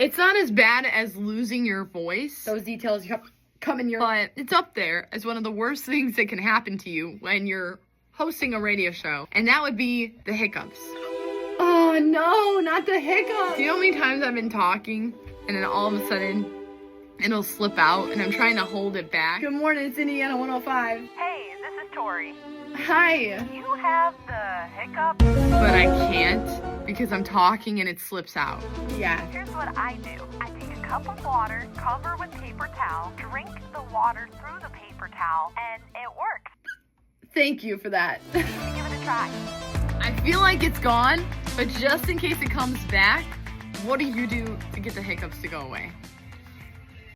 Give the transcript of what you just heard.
It's not as bad as losing your voice. Those details come in your... But it's up there as one of the worst things that can happen to you when you're hosting a radio show. And that would be the hiccups. Oh, no, not the hiccups. Do you know how many times I've been talking and then all of a sudden it'll slip out and I'm trying to hold it back? Good morning, it's Indiana 105. Hey, this is Tori. Hi. You have the hiccups? But I can't because I'm talking and it slips out. Yeah. Here's what I do. I take a cup of water, cover with paper towel, drink the water through the paper towel, and it works. Thank you for that. You should give it a try. I feel like it's gone, but just in case it comes back, what do you do to get the hiccups to go away?